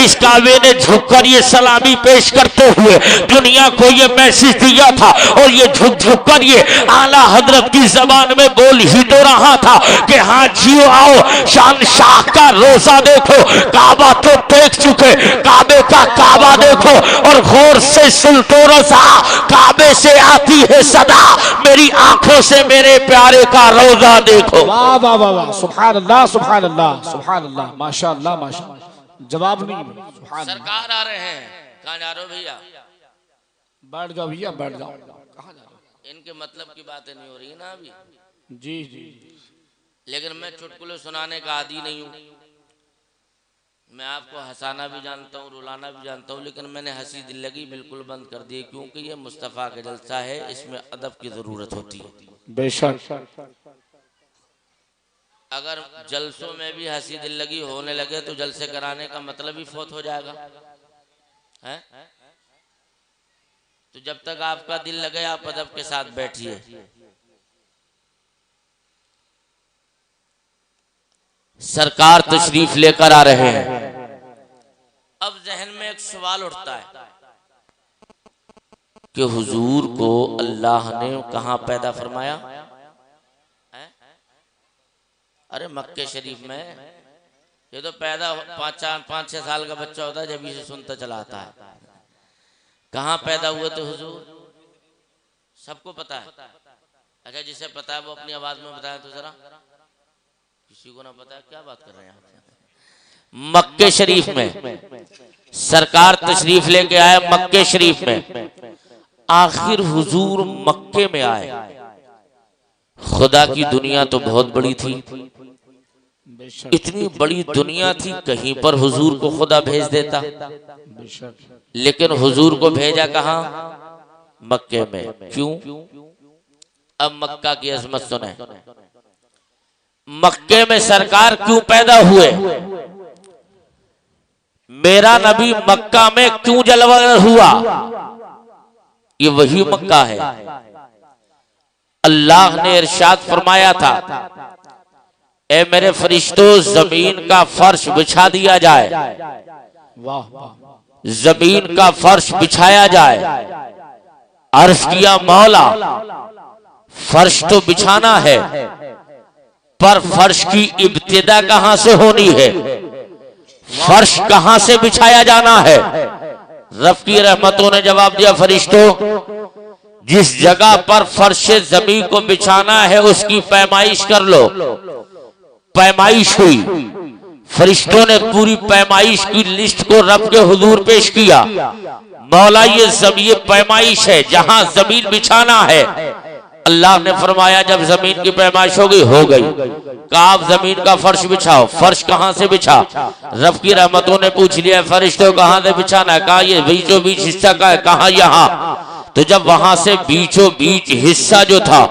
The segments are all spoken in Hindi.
इस काबे ने झुककर ये सलामी पेश करते हुए दुनिया को ये मैसेज दिया था और ये झुक झुक कर ये आला हजरत की जबान में बोल ही तो रहा था कि हाँ जियो आओ, शान शाह का रोजा देखो, काबा तो देख चुके, काबे का काबा देखो और गौर से सुन तो रजा, काबे से आती है सदा, मेरी आंखों से मेरे प्यारे का रोजा देखो। वाह वाह वाह वाह, सुभान अल्लाह सुभान अल्लाह सुभान अल्लाह, माशाअल्लाह माशाअल्लाह। जवाब नहीं, सरकार आ रहे हैं, कहाँ जा रहे हो भैया? बैठ जाओ भैया बैठ जाओ। कहाँ जा रहे हो? इनके मतलब की बातें नहीं हो रही ना अभी। जी जी, लेकिन मैं चुटकुले सुनाने का आदी नहीं हूँ। मैं आपको हंसाना भी जानता हूँ, रुलाना भी जानता हूँ, लेकिन मैंने हंसी दिल्लगी बिल्कुल बंद कर दी क्योंकि ये मुस्तफ़ा का जलसा है, इसमें अदब की जरूरत होती है। बेशक। अगर जलसों में भी हंसी दिल्लगी होने लगे तो जलसे कराने का मतलब ही फौत हो जाएगा है? तो जब तक आपका दिल लगे आप अदब के साथ बैठिए। सरकार तशरीफ लेकर आ रहे हैं। अब जहन में एक सवाल उठता है कि हुजूर को अल्लाह ने कहां पैदा फरमाया? अरे मक्के शरीफ में। ये तो पैदा 5-6 साल का बच्चा होता है जब इसे सुनता चला आता है। कहाँ पैदा हुए थे हुजूर? सबको पता है। अच्छा जिसे पता है वो अपनी आवाज में बताए तो जरा। किसी को ना पता है, क्या बात कर रहे हैं आप? मक्के शरीफ में सरकार तशरीफ लेके आए। मक्के शरीफ में आखिर हुजूर मक्के में आए। खुदा की दुनिया तो बहुत बड़ी थी, इतनी बड़ी दुनिया थी, कहीं पर हुजूर को खुदा भेज देता, लेकिन हुजूर को भेजा कहाँ? मक्के में। क्यों? अब मक्का की अजमत सुने। मक्के में सरकार क्यों पैदा हुए? मेरा नबी मक्का में क्यों जलवा हुआ? ये वही मक्का है। अल्लाह ने इरशाद फरमाया था, ए मेरे फरिश्तों जमीन का फर्श बिछा दिया जाए। जमीन का फर्श बिछाया जाए। अर्ज किया मौला फर्श तो बिछाना है, पर फर्श की इब्तिदा कहां से होनी है? फर्श कहां से बिछाया जाना है? रब की रहमतों ने जवाब दिया, फरिश्तों जिस जगह पर फर्श जमीन को बिछाना है उसकी पैमाइश कर लो। पैमाइश हुई। फरिश्तों ने पूरी पैमाइश की लिस्ट को रब के हुजूर पेश किया। मौला ये पैमाइश है जहां जमीन बिछाना है। अल्लाह ने फरमाया जब जमीन की पैमाइश हो गई। कहा आप जमीन का फर्श बिछाओ। फर्श कहां से बिछा? रब की रहमतों ने पूछ लिया, फरिश्तों कहां से बिछाना है? कहा ये बीचों बीच हिस्सा का है। कहा यहाँ। तो जब वहां से बीचों बीच हिस्सा जो था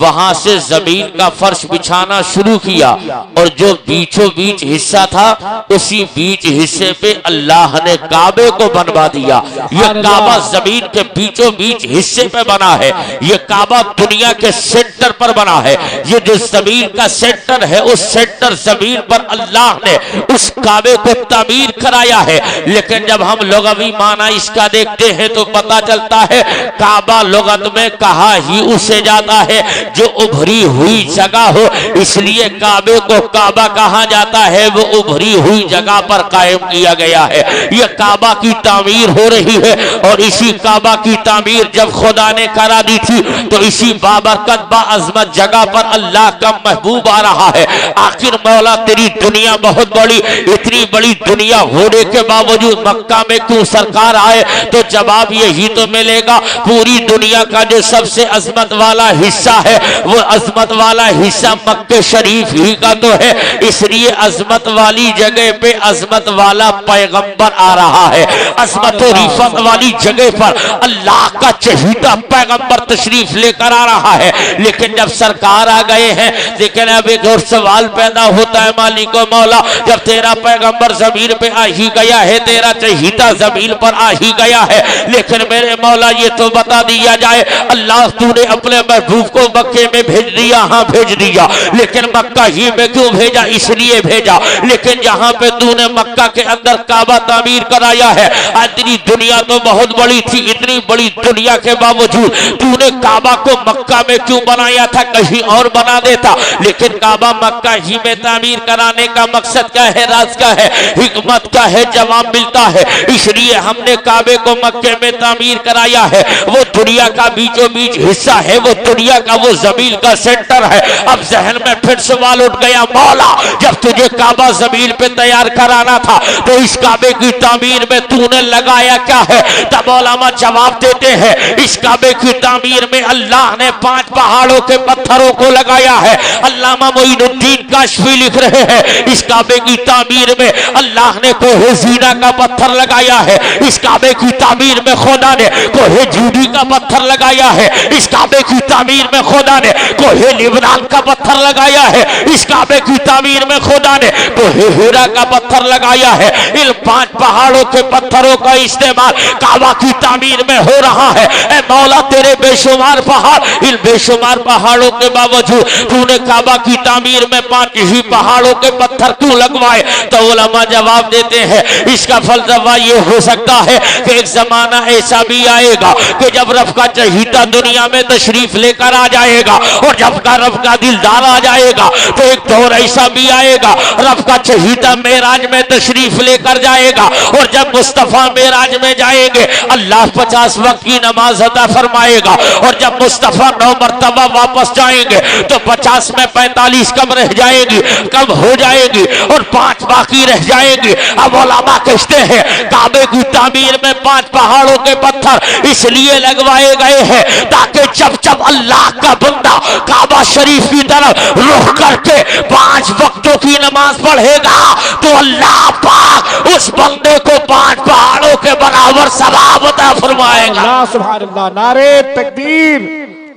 वहां से जमीन का फर्श बिछाना शुरू किया और जो बीचों बीच हिस्सा था उसी बीच हिस्से पे अल्लाह ने काबे को बनवा दिया। ये काबा जमीन के बीचों बीच हिस्से पे बना है। ये काबा दुनिया के सेंटर पर बना है। ये जो जमीन का सेंटर है उस सेंटर जमीन पर अल्लाह ने उस काबे को तामीर कराया है। लेकिन जब हम लुग़वी माना इसका देखते हैं तो पता चलता है काबा लुगत में कहा ही उसे जाता है जो उभरी हुई जगह हो, इसलिए काबे को काबा कहा जाता है। वो उभरी हुई जगह पर कायम किया गया है। ये काबा की तामीर हो रही है और इसी काबा की तामीर जब खुदा ने करा दी थी तो इसी बाबरकत बाअज़मत जगह पर अल्लाह का महबूब आ रहा है। आखिर मौला तेरी दुनिया बहुत बड़ी, इतनी बड़ी दुनिया होने के बावजूद मक्का में क्यों सरकार आए? तो जवाब यही तो मिलेगा, पूरी दुनिया का जो सबसे अजमत वाला हिस्सा है वो अजमत वाला हिस्सा मक्के शरीफ ही का तो है। इसलिए अजमत वाली जगह पे अजमत वाला पैगंबर आ रहा है। अजमत और रिफत वाली जगह पर अल्लाह का चहीता पैगंबर तशरीफ लेकर आ रहा है। लेकिन जब सरकार आ गए हैं, लेकिन अब एक और सवाल पैदा होता है, मालिक और मौला जब तेरा पैगंबर जमीन पे आ ही गया है, तेरा चहीता जमीन पर आ ही गया है, लेकिन मेरे मौला ये तो बता दिया जाए, अल्लाह तूने अपने महबूब को मक्के में भेज दिया, हाँ भेज दिया, लेकिन मक्का ही में क्यों भेजा? इसलिए भेजा। लेकिन जहां पे तूने मक्का के अंदर काबा तामीर कराया है, इतनी दुनिया तो बहुत बड़ी थी, इतनी बड़ी दुनिया के बावजूद तूने काबा को मक्का में क्यों बनाया था? कहीं और बना देता। लेकिन काबा मक्का ही में तामीर कराने का मकसद क्या है, राज क्या है, हिकमत क्या है? जवाब मिलता है इसलिए हमने काबे को मक्के में तामीर कराया है। वो दुनिया का बीचों बीच हिस्सा है, वो दुनिया का, वो जमीन का सेंटर है। अब जहन में फिर सवाल उठ गया, मौला जब तुझे काबा जमीन पे तैयार कराना था तो इस काबे की तामीर में तूने लगाया क्या है? तब उलमा जवाब देते हैं इस काबे की तामीर में अल्लाह ने 5 पहाड़ों के पत्थरों को लगाया है। अल्लामा मोइनुद्दीन काशफी लिख रहे हैं इस काबे की तामीर में अल्लाह ने कोहे जीना का पत्थर लगाया है। इस काबे की तामीर में खुदा ने कोहे जूदी का पत्थर लगाया है। इस काबे की तामीर में खुदा ने कोहे लिबनान का पत्थर लगाया है। इस काबे की तामीर में खुदा ने कोहे हीरा का पत्थर लगाया है। इन 5 पहाड़ों के पत्थरों का इस्तेमाल काबा की तामीर में हो रहा है। ए मौला तेरे बेशुमार पहाड़, इन बेशुमार पहाड़ों के बावजूद तूने काबा की तामीर में 5 ही पहाड़ों के पत्थर क्यों लगवाए? तो उलमा जवाब देते हैं इसका फलसफा ये हो सकता है कि एक जमाना ऐसा भी आएगा कि जब रब का चहीता दुनिया में तशरीफ लेकर आ जाएगा और जब का रब का दिलदार आ जाएगा तो एक दौर ऐसा भी आएगा रब का चहीता मेराज में तशरीफ लेकर जाएगा और जब मुस्तफा मेराज में जाएंगे अल्लाह 50 वक्त की नमाज अता फरमाएगा और जब मुस्तफा 9 मरतबा वापस जाएंगे तो 50 में 45 कम रह जाएगी, कम हो जाएगी और 5 बाकी रह जाएगी। अब उलमा कहते हैं काबे की तामीर में 5 पहाड़ों के पत्थर इसलिए लगवाए गए हैं ताकि जब जब अल्लाह का बंदा काबा शरीफ की तरफ रुख करके 5 वक्तों की नमाज पढ़ेगा तो अल्लाह पाक उस बंदे को 5 पहाड़ों के बराबर सवाब अता फरमाएगा। सुभान अल्लाह, नारे तकबीर,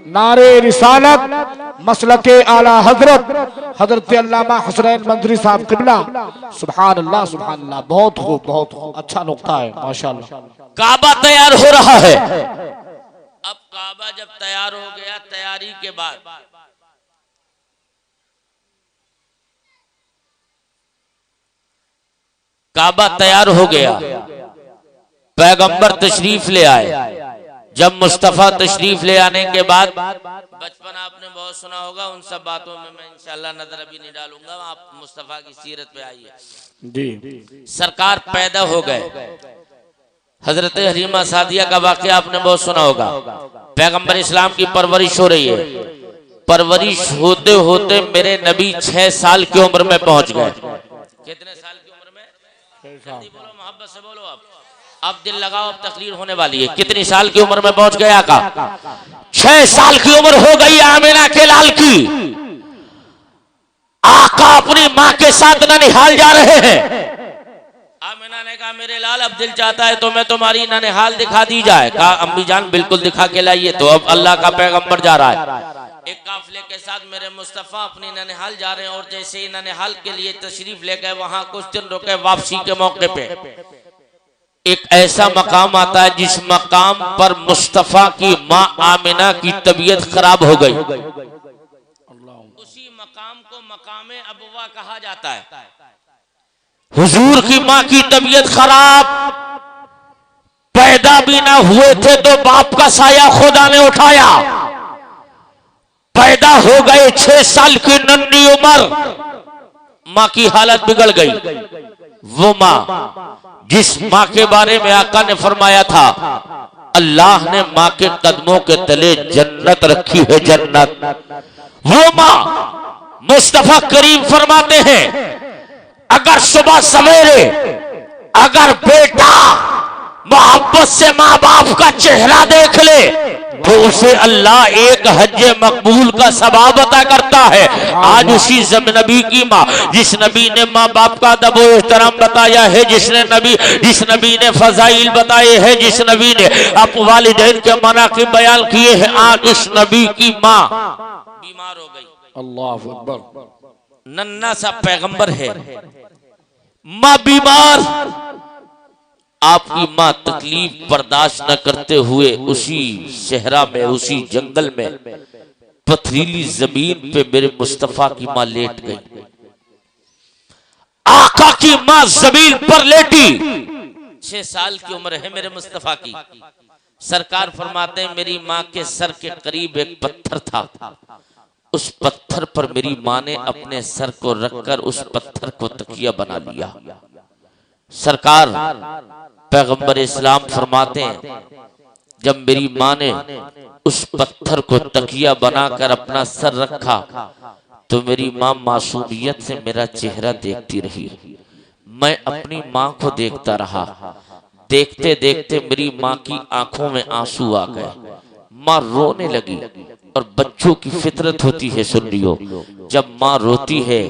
नारे रिसालत, मसलके आला हजरत हजरत अल्लामा हुसैन मंदरी साहब किबला। सुभान अल्लाह, सुभान अल्लाह, बहुत खूब, बहुत खूब, अच्छा नुक्ता है माशाअल्लाह। काबा तैयार हो रहा है। अब काबा जब तैयार हो गया, तैयारी के बाद काबा तैयार हो गया, पैगंबर तशरीफ ले आए। जब मुस्तफा तशरीफ ले आने के बाद बचपन आपने बहुत सुना होगा, उन सब बातों में मैं इंशाल्लाह नजर अभी नहीं डालूंगा। आप मुस्तफा की सीरत पे आइए जी। सरकार पैदा हो गए, हजरत हलीमा सादिया का वाकया आपने बहुत सुना होगा। पैगंबर इस्लाम की परवरिश हो रही है, परवरिश होते होते मेरे नबी 6 साल की उम्र में पहुंच गए। कितने साल की उम्र में? जल्दी बोलो, मोहब्बत से बोलो। अब दिल लगाओ, अब तकरीर होने वाली है। कितनी साल की उम्र में पहुंच गया आका? 6 साल की उम्र हो गई आमिना के लाल की। आका अपनी माँ के साथ ननिहाल जा रहे हैं। आमिना ने कहा मेरे लाल अब दिल चाहता है तो मैं तुम्हारी ननिहाल दिखा दी जाए। कहा अम्मी जान बिल्कुल दिखा के लाइए। तो अब अल्लाह का पैगंबर जा रहा है एक काफिले के साथ, मेरे मुस्तफा अपनी ननिहाल जा रहे हैं और जैसे ही ननिहाल के लिए तशरीफ ले गए वहां कुछ दिन रुके, वापसी के मौके पे एक ऐसा मकाम आता है जिस मकाम पर मुस्तफा की माँ आमिना की तबीयत खराब हो गई। उसी मकाम को मकामे अबवा कहा जाता है। हुजूर की माँ की तबीयत खराब, पैदा भी ना हुए थे तो बाप का साया खुदा ने उठाया। पैदा हो गए 6 साल की नन्ही उम्र, माँ की हालत बिगड़ गई। वो माँ जिस माँ के बारे में आका ने फरमाया था अल्लाह ने माँ के कदमों के तले जन्नत रखी है, जन्नत। वो माँ मुस्तफा करीम फरमाते हैं अगर सुबह सवेरे अगर बेटा मोहब्बत से माँ बाप का चेहरा देख ले तो उसे अल्लाह एक हज मकबूल का सवाब अता करता है। आज उसी नबी की माँ, जिस नबी ने माँ बाप का अदब व एहतराम बताया है, जिस नबी ने फजाइल बताए हैं, जिस नबी ने अपने वालिदैन के मनाक़िब बयान किए हैं, आज उस नबी की माँ बीमार हो गई। अल्लाहु अकबर। नन्ना सा पैगंबर है, माँ बीमार। आपकी माँ तकलीफ बर्दाश्त न करते हुए उसी सहरा में, उसी जंगल में पथरीली जमीन पे मेरे मुस्तफा की मां लेट गई। आका की मां जमीन पर लेटी, 6 साल की उम्र है मेरे मुस्तफा की। सरकार फरमाते हैं मेरी मां के सर के करीब एक पत्थर था, उस पत्थर पर मेरी मां ने अपने सर को रखकर उस पत्थर को तकिया बना लिया। सरकार पैगंबर इस्लाम फरमाते हैं जब मेरी मां ने उस पत्थर को तकिया बनाकर अपना सर रखा तो मेरी मां मासूमियत से मेरा चेहरा देखती रही। मैं अपनी मां को देखता रहा। देखते देखते मेरी मां की आंखों में आंसू आ गए। मां रोने लगी और बच्चों की फितरत होती है, सुन लियो, जब मां रोती है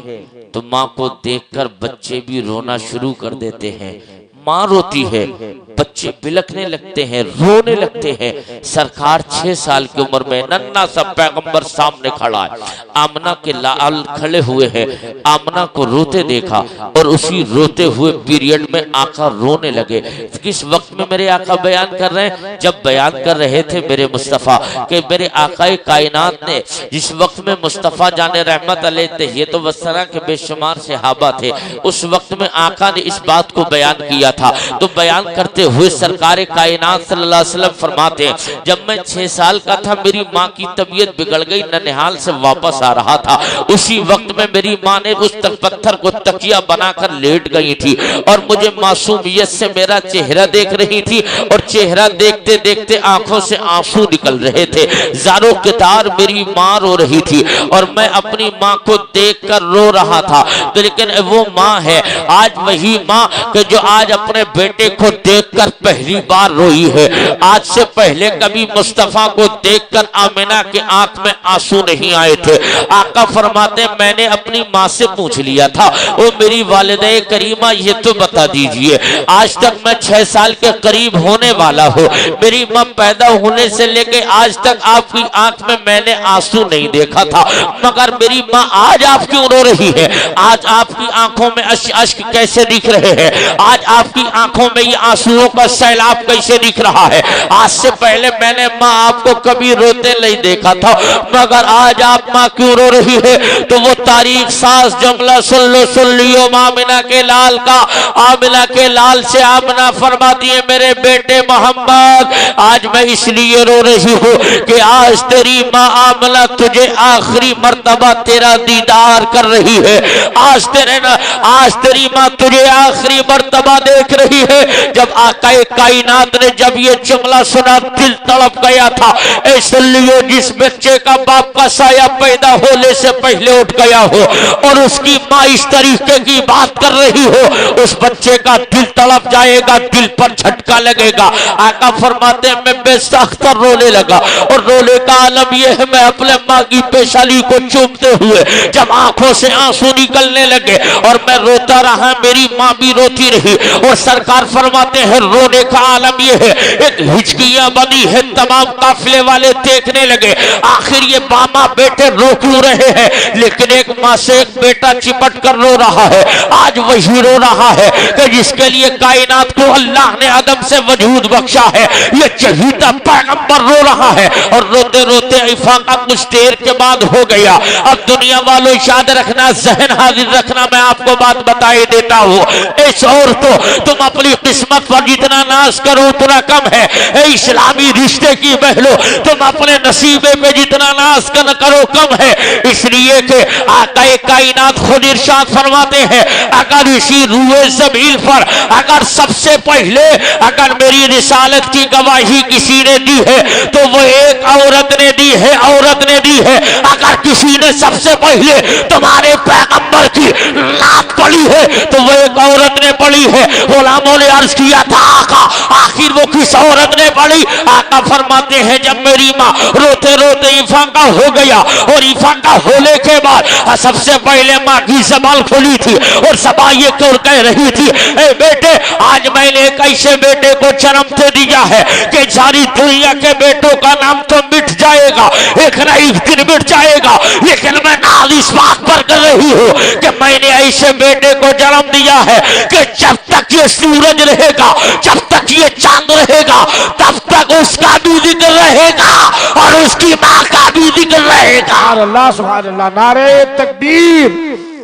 तो मां को देखकर बच्चे भी रोना शुरू कर देते हैं। मां रोती है, बच्चे बिलखने लगते हैं, रोने लगते हैं। सरकार 6 साल की उम्र में नन्ना सा पैगंबर सामने खड़ा है। आमना के लाल खड़े हुए हैं। आमना को रोते देखा और उसी रोते हुए पीरियड में आका रोने लगे। किस वक्त में मेरे आका बयान कर रहे हैं? जब बयान कर रहे थे मेरे मुस्तफ़ा कि मेरे आकाए कायनात ने जिस वक्त में मुस्तफ़ा जाने रहमत अलैह थे, ये तो वसरा के बेशुमार सहाबा थे, उस वक्त में आका ने इस बात को बयान किया था। तो बयान करते हुए सरकार कायनात सल्लल्लाहु अलैहि वसल्लम फरमाते हैं जब मैं 6 साल का था मेरी माँ की तबीयत बिगड़ गई, ननिहाल से वापस आ रहा था। उसी वक्त में मेरी माँ ने उस पत्थर को तकिया बनाकर लेट गई थी और मुझे मासूमियत से मेरा चेहरा देख रही थी और चेहरा देखते देखते आंखों से आंसू निकल रहे थे। जारों के तार मेरी माँ रो रही थी और मैं अपनी माँ को देख कर रो रहा था। तो लेकिन वो माँ है आज वही माँ कि जो आज अपने बेटे को देखकर पहली बार रोई है। आज से पहले कभी मुस्तफा को देखकर आमिना के आंख में आंसू नहीं आए थे। आका फरमाते मैंने अपनी माँ से पूछ लिया था, वो मेरी वालिदा करीमा ये तो बता दीजिए आज तक मैं 6 साल के करीब होने वाला हूँ, मेरी माँ पैदा होने से लेके आज तक आपकी आंख में मैंने आंसू नहीं देखा था, मगर मेरी माँ आज आप क्यों रो रही है? आज आपकी आंखों में अश्क कैसे दिख रहे हैं? आज आपकी आंखों में ये आंसुओं का सैलाब कैसे दिख रहा है? आज से पहले मैंने माँ आपको कभी रोते नहीं देखा था, मगर आज आप माँ क्यों रो रही है? तो वो तारीख सास जुमला सुन लियो आमिना के लाल का। आमिना के लाल से आमिना फरमाती है मेरे बेटे मोहम्मद आज मैं इसलिए रो रही हूँ कि आज तेरी माँ आमिना तुझे आखिरी मर्तबा तेरा दीदार कर रही है। आज तेरी माँ तुझे आखिरी मर्तबा देख रही है। जब आकाए कायनात ने जब ये जुमला सुना दिल तड़प गया था। ऐसे लियो जिस बच्चे का बाप का साया पैदा होने से पहले उठ गया हो और उसकी माँ इस तरीके की बात कर रही हो, उस बच्चे का दिल तड़प जाएगा, दिल पर झटका लगेगा। आका फरमाते मैं बेसख्तर रोने लगा और रोने का आलम यह है मैं अपने माँ की पेशानी को चूमते हुए जब आंखों से आंसू निकलने लगे और मैं रोता रहा, मेरी माँ भी रोती रही और सरकार फरमाते हैं रोने का आलम यह है एक हिचकियां बनी है, तमाम काफिले वाले देखने लगे आखिर ये मामा बेटे रो क्यों रहे हैं, लेकिन एक माँ से एक बेटा चिपट कर रो रहा है। आज वही रो रहा है कि जिसके लिए कायनात को अल्लाह ने आदम से वजूद बख्शा है। ये चहीता पैगंबर रो रहा है और रोते रोते इफाका कुछ देर के बाद हो गया। अब दुनिया वालों याद रखना, जहन हाजिर रखना, मैं आपको बात बताई देता हूँ। इस और तो तुम अपनी किस्मत पर जितना नाश करो उतना कम है। इस्लामी रिश्ते की बहलो तुम अपने नसीबे पे जितना नाश करो कम है। इसलिए कि आकाए कायनात खुद इरशाद फरमाते हैं अगर इसी रूए ज़मीन पर अगर सबसे पहले अगर मेरी रिसालत की गवाही किसी ने दी है तो वो एक औरत ने दी है, औरत ने दी है। अगर किसी ने सबसे पहले तुम्हारे पैगंबर की लात पड़ी है तो वो एक औरत ने पड़ी है। गुलामों ने अर्ज किया था आका आखिर वो किस औरत ने पड़ी? आका फरमाते हैं जब मेरी माँ रोते रोते इफाका हो गया और इफाका होने के बाद सबसे पहले माँ की ज़बान खुली थी और सबा ये क्यों कह रही थी ए बेटे आज मैंने एक ऐसे बेटे को जन्म दे दिया है कि सारी दुनिया के बेटों का नाम तो मिट जाएगा, एक ना एक दिन मिट जाएगा, लेकिन मैं नाज इस बात पर कर रही हूँ कि मैंने ऐसे बेटे को जन्म दिया है कि जब तक ये सूरज रहेगा, जब तक ये चांद रहेगा, तब तक उसका भी जिक्र रहेगा और उसकी माँ का भी जिक्र रहेगा। रहेगा। अल्लाह सुभान अल्लाह। नारे तकबीर,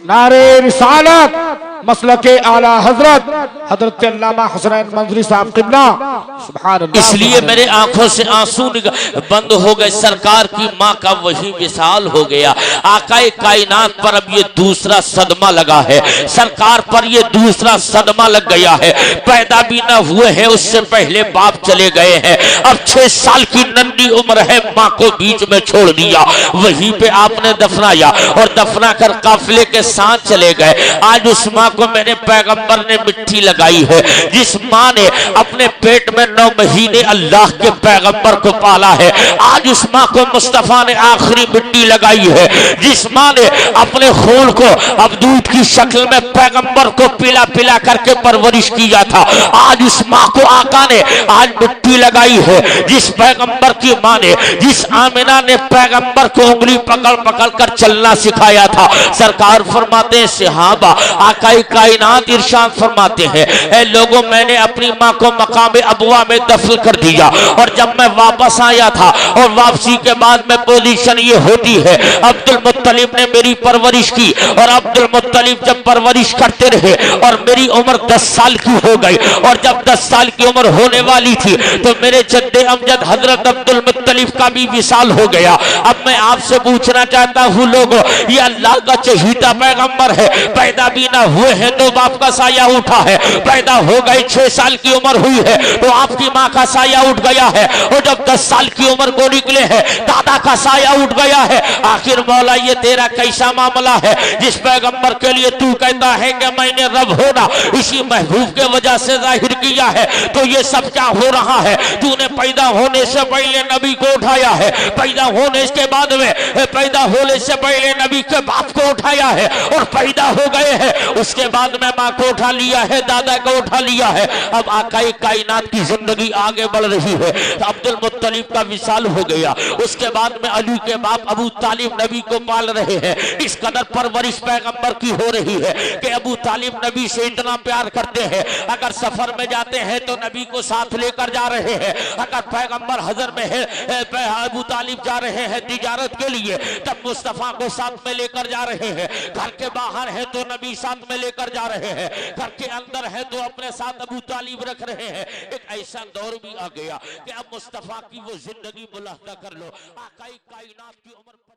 नारे रिसालत, मसलके आला हजरत हजरत अल्लामा हुसैन मंजरी साहब किबला। सुभान अल्लाह। इसलिए मेरे आंखों से आंसू बंद हो गए। सरकार की माँ का वही विशाल हो गया। आकाए कायनात पर अब ये दूसरा सदमा लगा है, सरकार पर ये दूसरा सदमा लग गया है। पैदा भी ना हुए हैं, उससे पहले बाप चले गए हैं। अब 6 साल की नन्ही उम्र है, माँ को बीच में छोड़ दिया। वहीं पे आपने दफनाया और दफना कर काफिले के साथ चले गए। आज उस माँ को मेरे पैगंबर ने मिट्टी लगाई है। जिस माँ ने अपने पेट में 9 महीने अल्लाह के पैगंबर को पाला है, आज उस माँ को मुस्तफा ने आखिरी मिट्टी लगाई है। जिस माँ ने अपने खून को अब दूध की शक्ल में पैगंबर को पिला पिला करके परवरिश किया था, आज उस माँ को आका ने आज मिट्टी लगाई है। जिस पैगंबर की माँ ने, जिस आमिना ने पैगंबर को उंगली पकड़ पकड़ कर चलना सिखाया था, सरकार फरमाते हैं सहाबा आकाई कायनात इरशाद फरमाते हैं, ऐ लोगों मैंने अपनी माँ को मकाम अबवा में दफन कर दिया और जब मैं वापस आया था और वापसी के बाद में पोजीशन ये होती है, अब्दुल मुत्तलिब ने मेरी परवरिश की और अब्दुल मुत्तलिब जब परवरिश करते रहे और मेरी उम्र 10 साल की हो गई और जब 10 साल की उम्र होने वाली थी तो मेरे जद्दे अमजद हजरत अब्दुल मुत्तलिब का भी विशाल हो गया। अब मैं आपसे पूछना चाहता हूँ लोगों, ये अल्लाह का चहीता पैगंबर है, पैदा भी ना हुए हैं तो बाप का साया उठा है, पैदा हो गए 6 साल की उम्र हुई है तो आपकी माँ का साया उठ गया है, और जब 10 साल की उम्र को निकले हैं दादा का साया उठ गया है। आखिर मौला ये तेरा कैसा मामला है जिस पैगंबर के लिए तू कहता है कि मैंने रब होना इसी महबूब के वजह से जाहिर किया है, तो ये सब क्या हो रहा है? तूने पैदा होने से पहले नबी को उठाया है, पैदा होने के बाद में पैदा होने से पहले नबी के बाप को उठाया है, और पैदा हो गए हैं उसके बाद में माँ को उठा लिया है, दादा को उठा लिया है। अब आकाई कायनात की जिंदगी आगे बढ़ रही है। अब्दुल मुत्तलिब का विशाल हो गया, उसके बाद में अली के बाप अबू तालिब नबी को पाल रहे हैं। इस कदर परवरिश पैगंबर की हो रही है कि अबू तालिब नबी से इतना प्यार करते हैं, अगर सफर में जाते हैं तो नबी को साथ लेकर जा रहे हैं। अगर पैगंबर हजर में है अबू तालिब जा रहे हैं तिजारत के लिए तब मुस्तफा को साथ में लेकर जा रहे हैं। घर के बाहर है तो नबी साथ में लेकर जा रहे हैं, घर के अंदर है तो अपने साथ अबू तालिब रख रहे हैं। एक ऐसा दौर भी आ गया कि अब मुस्तफा की वो जिंदगी मुलाहजा कर लो। आकाई कायनात की उम्र